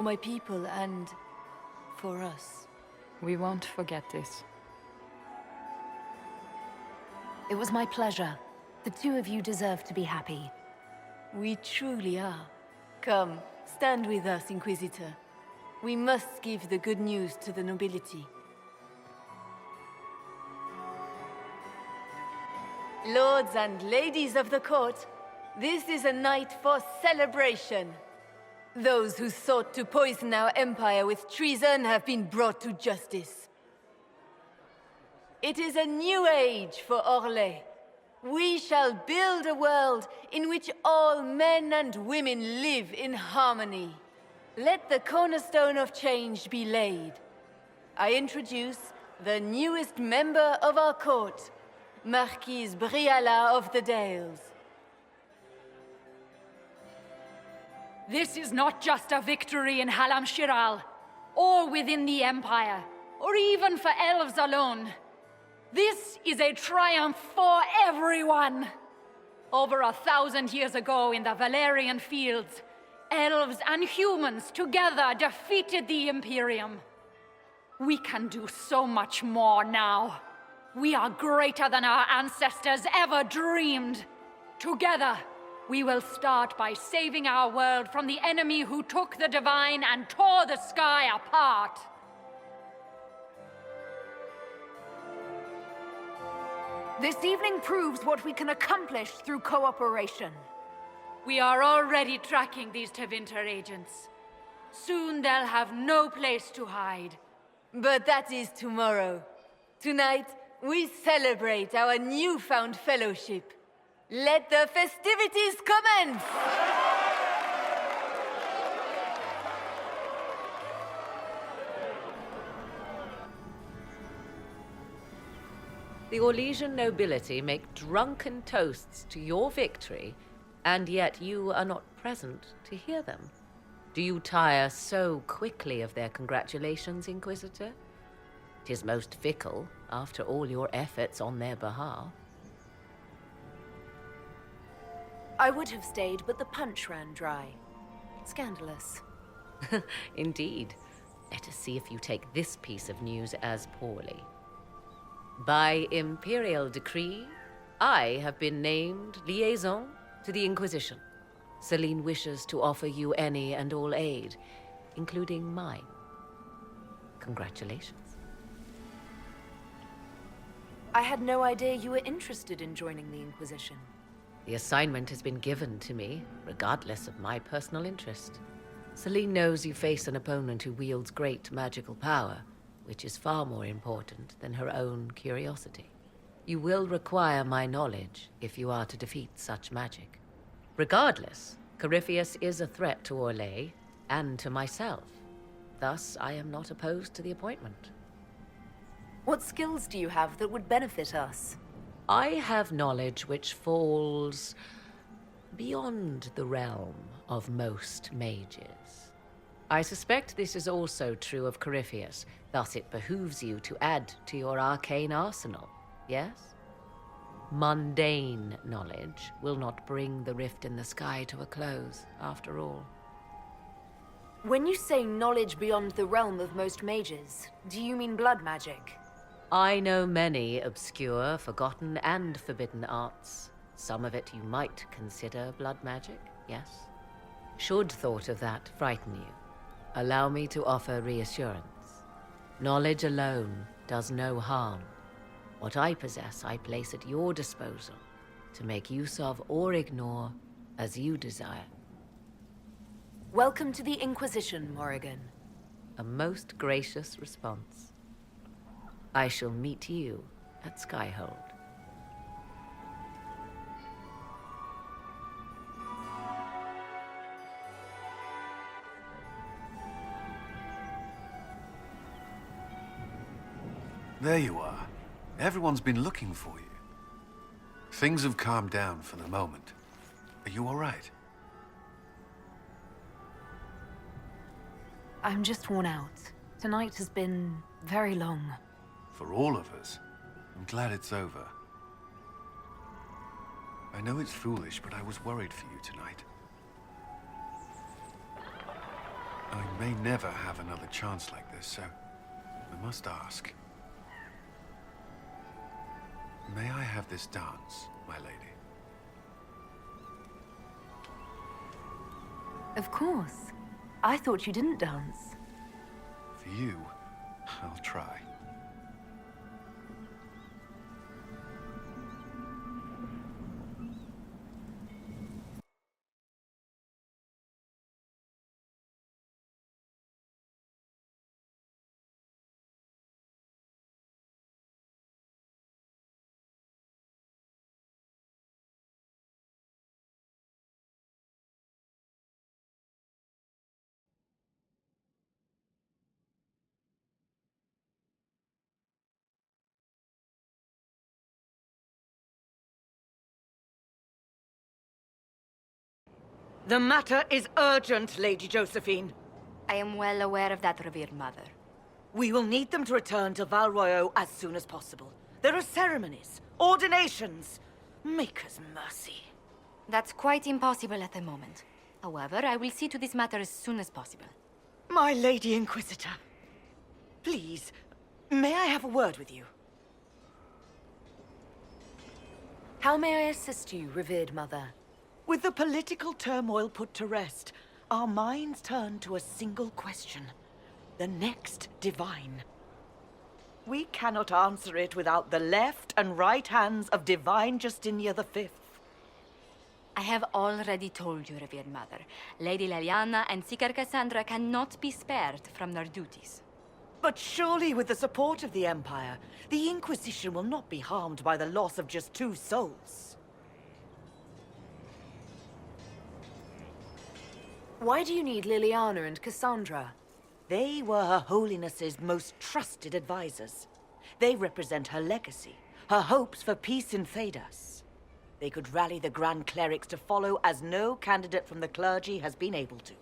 For my people and for us. We won't forget this. It was my pleasure. The two of you deserve to be happy. We truly are. Come, stand with us, Inquisitor. We must give the good news to the nobility. Lords and ladies of the court, this is a night for celebration. Those who sought to poison our empire with treason have been brought to justice. It is a new age for Orlais. We shall build a world in which all men and women live in harmony. Let the cornerstone of change be laid. I introduce the newest member of our court, Marquise Briala of the Dales. This is not just a victory in Halam Shiral, or within the Empire, or even for elves alone. This is a triumph for everyone! Over 1,000 years ago in the Valerian fields, elves and humans together defeated the Imperium. We can do so much more now. We are greater than our ancestors ever dreamed. Together, we will start by saving our world from the enemy who took the Divine and tore the sky apart. This evening proves what we can accomplish through cooperation. We are already tracking these Tevinter agents. Soon they'll have no place to hide. But that is tomorrow. Tonight, we celebrate our newfound fellowship. Let the festivities commence! The Orlesian nobility make drunken toasts to your victory, and yet you are not present to hear them. Do you tire so quickly of their congratulations, Inquisitor? 'Tis most fickle, after all your efforts on their behalf. I would have stayed, but the punch ran dry. Scandalous. Indeed. Let us see if you take this piece of news as poorly. By imperial decree, I have been named liaison to the Inquisition. Celine wishes to offer you any and all aid, including mine. Congratulations. I had no idea you were interested in joining the Inquisition. The assignment has been given to me, regardless of my personal interest. Celine knows you face an opponent who wields great magical power, which is far more important than her own curiosity. You will require my knowledge if you are to defeat such magic. Regardless, Corypheus is a threat to Orlais and to myself. Thus, I am not opposed to the appointment. What skills do you have that would benefit us? I have knowledge which falls beyond the realm of most mages. I suspect this is also true of Corypheus, thus it behooves you to add to your arcane arsenal, yes? Mundane knowledge will not bring the rift in the sky to a close, after all. When you say knowledge beyond the realm of most mages, do you mean blood magic? I know many obscure, forgotten, and forbidden arts. Some of it you might consider blood magic, yes? Should thought of that frighten you, allow me to offer reassurance. Knowledge alone does no harm. What I possess, I place at your disposal to make use of or ignore as you desire. Welcome to the Inquisition, Morrigan. A most gracious response. I shall meet you at Skyhold. There you are. Everyone's been looking for you. Things have calmed down for the moment. Are you all right? I'm just worn out. Tonight has been very long. For all of us. I'm glad it's over. I know it's foolish, but I was worried for you tonight. I may never have another chance like this, so I must ask. May I have this dance, my lady? Of course. I thought you didn't dance. For you, I'll try. The matter is urgent, Lady Josephine. I am well aware of that, revered mother. We will need them to return to Val Royeaux as soon as possible. There are ceremonies, ordinations. Make us mercy. That's quite impossible at the moment. However, I will see to this matter as soon as possible. My Lady Inquisitor, please, may I have a word with you? How may I assist you, revered mother? With the political turmoil put to rest, our minds turn to a single question. The next divine. We cannot answer it without the left and right hands of Divine Justinia V. I have already told you, revered mother. Lady Leliana and Seeker Cassandra cannot be spared from their duties. But surely with the support of the Empire, the Inquisition will not be harmed by the loss of just 2 souls. Why do you need Liliana and Cassandra? They were Her Holiness's most trusted advisors. They represent her legacy, her hopes for peace in Thedas. They could rally the Grand Clerics to follow as no candidate from the clergy has been able to.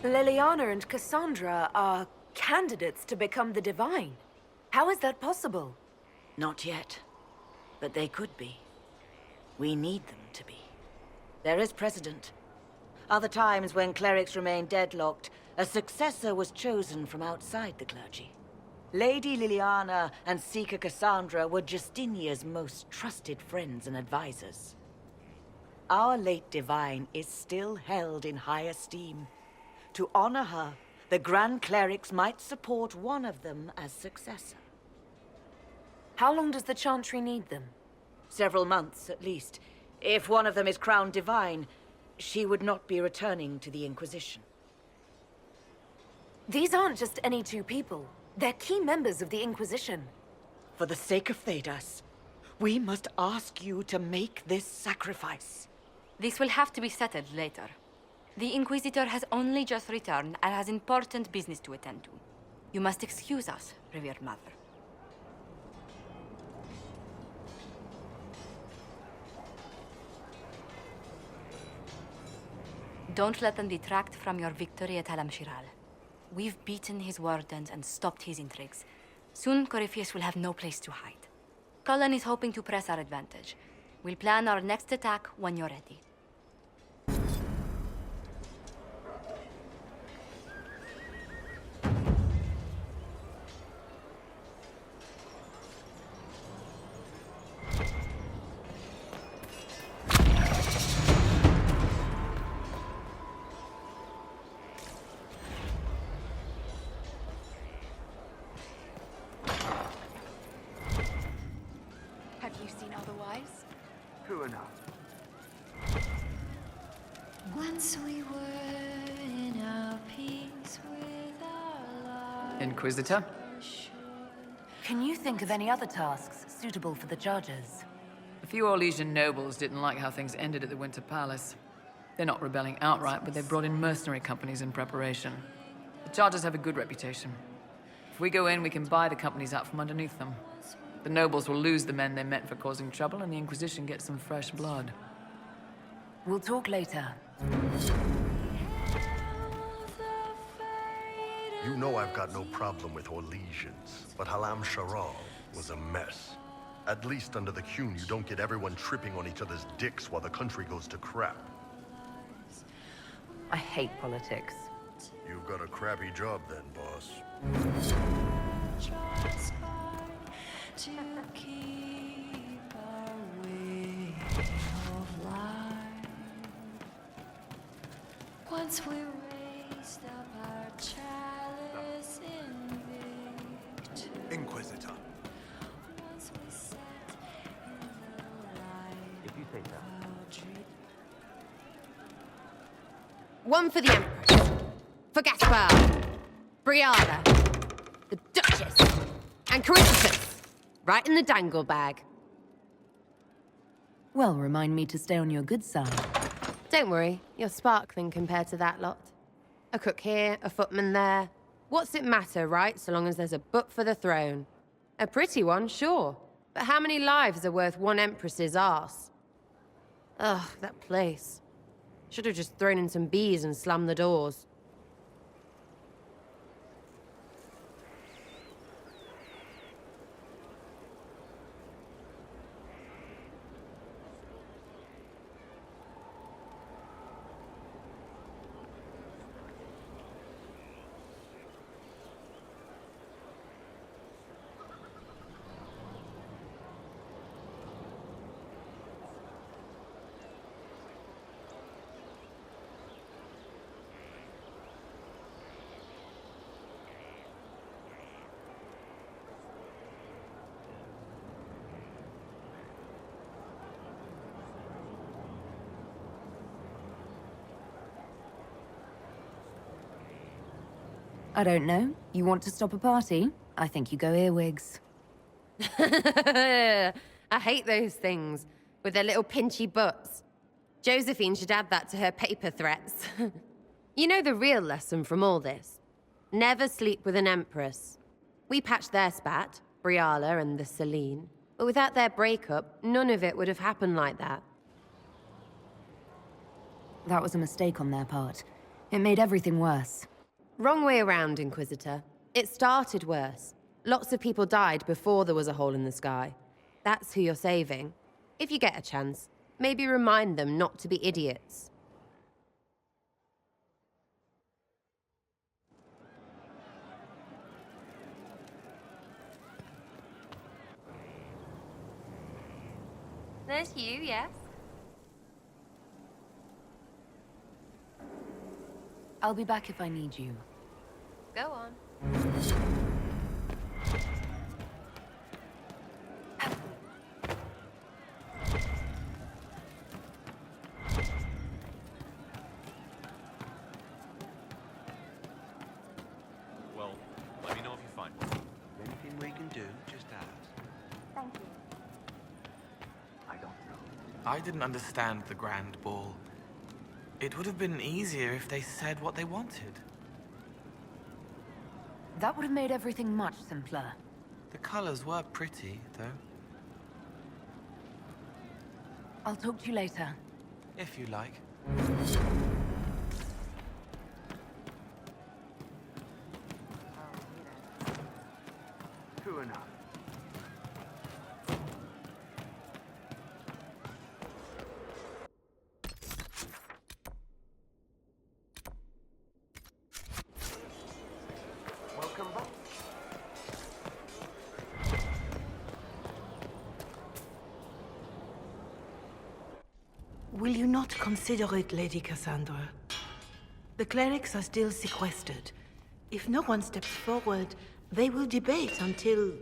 Liliana and Cassandra are candidates to become the Divine. How is that possible? Not yet, but they could be. We need them to be. There is precedent. Other times when clerics remained deadlocked, a successor was chosen from outside the clergy. Lady Liliana and Seeker Cassandra were Justinia's most trusted friends and advisors. Our late divine is still held in high esteem. To honor her, the Grand Clerics might support one of them as successor. How long does the Chantry need them? Several months, at least. If one of them is crowned divine, she would not be returning to the Inquisition. These aren't just any 2 people. They're key members of the Inquisition. For the sake of Thedas, we must ask you to make this sacrifice. This will have to be settled later. The Inquisitor has only just returned and has important business to attend to. You must excuse us, revered mother. Don't let them detract from your victory at Halam-Shiral. We've beaten his wardens and stopped his intrigues. Soon, Corypheus will have no place to hide. Cullen is hoping to press our advantage. We'll plan our next attack when you're ready. Have you seen otherwise? True enough. Once we were in our peace with our lives. Inquisitor? Can you think of any other tasks suitable for the Chargers? A few Orlesian nobles didn't like how things ended at the Winter Palace. They're not rebelling outright, but they've brought in mercenary companies in preparation. The Chargers have a good reputation. If we go in, we can buy the companies out from underneath them. The nobles will lose the men they meant for causing trouble, and the Inquisition gets some fresh blood. We'll talk later. You know I've got no problem with Orlesians, but Halam-Shiral was a mess. At least under the Qun, you don't get everyone tripping on each other's dicks while the country goes to crap. I hate politics. You've got a crappy job then, boss. Just to keep our way of life. Once we raised up our chalice in victory. Inquisitor. Once we sat in the light. If you say so. One for the Empress. For Gaspar. Brianna. The Duchess. And Christopher. Right in the dangle bag. Well, remind me to stay on your good side. Don't worry, you're sparkling compared to that lot. A cook here, a footman there. What's it matter, right, so long as there's a butt for the throne? A pretty one, sure. But how many lives are worth one Empress's arse? Ugh, that place. Should have just thrown in some bees and slammed the doors. I don't know. You want to stop a party? I think you go earwigs. I hate those things, with their little pinchy butts. Josephine should add that to her paper threats. You know the real lesson from all this? Never sleep with an Empress. We patched their spat, Briala and the Celine, but without their breakup, none of it would have happened like that. That was a mistake on their part. It made everything worse. Wrong way around, Inquisitor. It started worse. Lots of people died before there was a hole in the sky. That's who you're saving. If you get a chance, maybe remind them not to be idiots. There's you, yes? I'll be back if I need you. Go on. Well, let me know if you find one. Anything we can do, just ask. Thank you. I don't know. I didn't understand the Grand Ball. It would have been easier if they said what they wanted. That would have made everything much simpler. The colors were pretty, though. I'll talk to you later. If you like. True enough. Welcome back. Will you not consider it, Lady Cassandra? The clerics are still sequestered. If no one steps forward, they will debate until...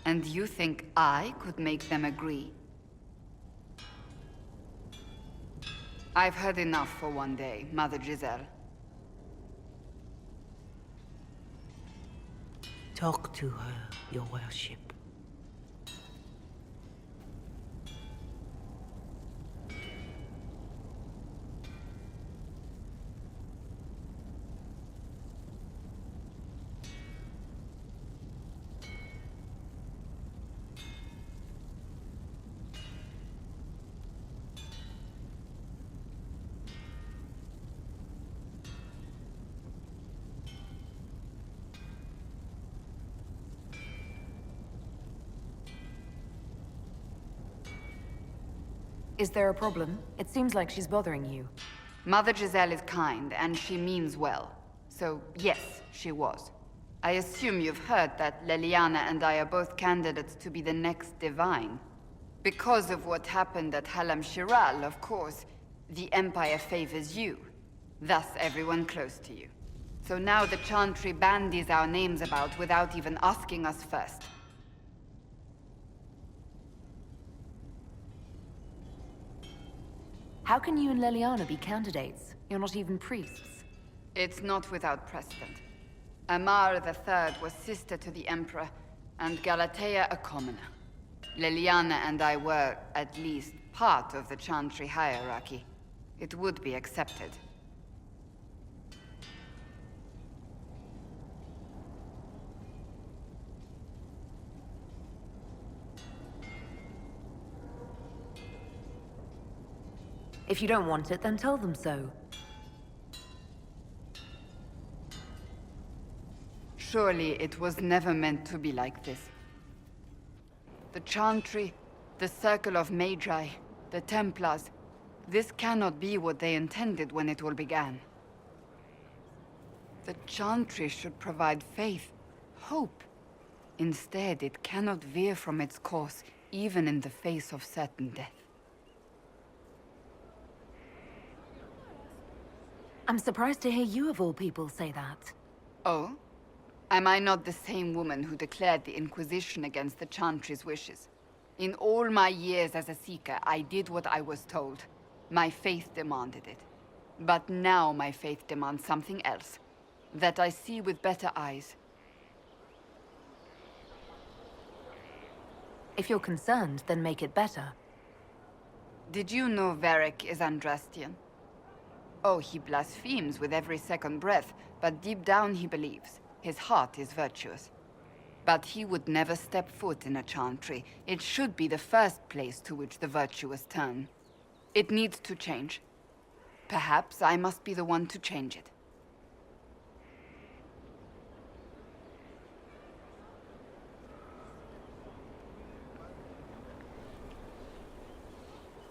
And you think I could make them agree? I've heard enough for one day, Mother Giselle. Talk to her, your worship. Is there a problem? It seems like she's bothering you. Mother Giselle is kind, and she means well. So, yes, she was. I assume you've heard that Leliana and I are both candidates to be the next Divine. Because of what happened at Halam Shiral, of course, the Empire favors you. Thus, everyone close to you. So now the Chantry bandies our names about without even asking us first. How can you and Leliana be candidates? You're not even priests. It's not without precedent. Amar III was sister to the Emperor, and Galatea a commoner. Leliana and I were, at least, part of the Chantry hierarchy. It would be accepted. If you don't want it, then tell them so. Surely it was never meant to be like this. The Chantry, the Circle of Magi, the Templars, this cannot be what they intended when it all began. The Chantry should provide faith, hope. Instead, it cannot veer from its course, even in the face of certain death. I'm surprised to hear you of all people say that. Oh? Am I not the same woman who declared the Inquisition against the Chantry's wishes? In all my years as a Seeker, I did what I was told. My faith demanded it. But now my faith demands something else. That I see with better eyes. If you're concerned, then make it better. Did you know Varric is Andrastian? Oh, he blasphemes with every second breath, but deep down he believes. His heart is virtuous. But he would never step foot in a Chantry. It should be the first place to which the virtuous turn. It needs to change. Perhaps I must be the one to change it.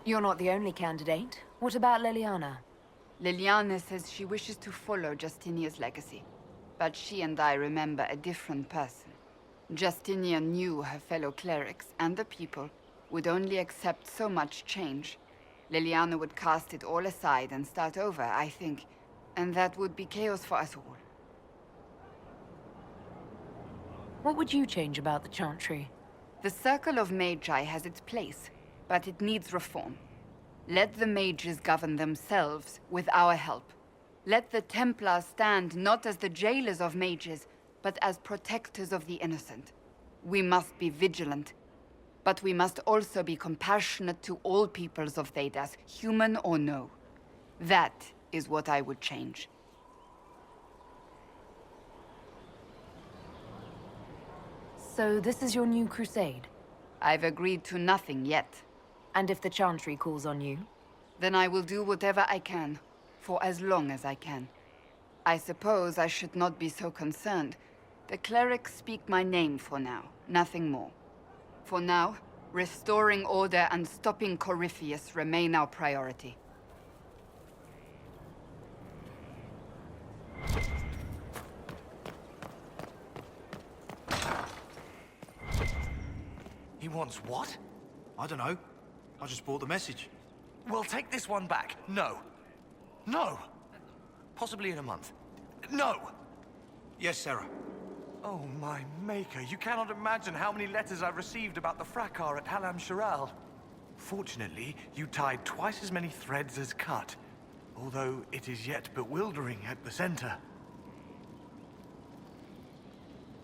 You're not the only candidate. What about Leliana? Leliana says she wishes to follow Justinia's legacy. But she and I remember a different person. Justinia knew her fellow clerics and the people would only accept so much change. Leliana would cast it all aside and start over, I think. And that would be chaos for us all. What would you change about the Chantry? The Circle of Magi has its place, but it needs reform. Let the mages govern themselves with our help. Let the Templars stand not as the jailers of mages, but as protectors of the innocent. We must be vigilant, but we must also be compassionate to all peoples of Thedas, human or no. That is what I would change. So this is your new crusade? I've agreed to nothing yet. And if the Chantry calls on you? Then I will do whatever I can, for as long as I can. I suppose I should not be so concerned. The clerics speak my name for now, nothing more. For now, restoring order and stopping Corypheus remain our priority. He wants what? I don't know. I just bought the message. Well, take this one back. No. No! Possibly in a month. No! Yes, Sarah. Oh, my maker. You cannot imagine how many letters I've received about the fracas at Halam Shiral. Fortunately, you tied twice as many threads as cut. Although it is yet bewildering at the center.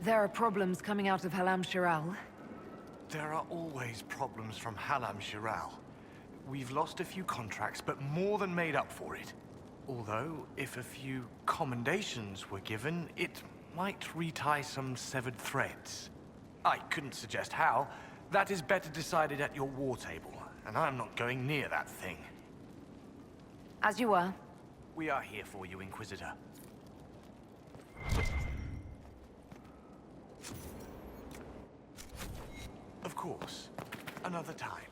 There are problems coming out of Halam Shiral. There are always problems from Halam Shiral. We've lost a few contracts, but more than made up for it. Although, if a few commendations were given, it might retie some severed threads. I couldn't suggest how. That is better decided at your war table, and I'm not going near that thing. As you were. We are here for you, Inquisitor. Of course. Another time.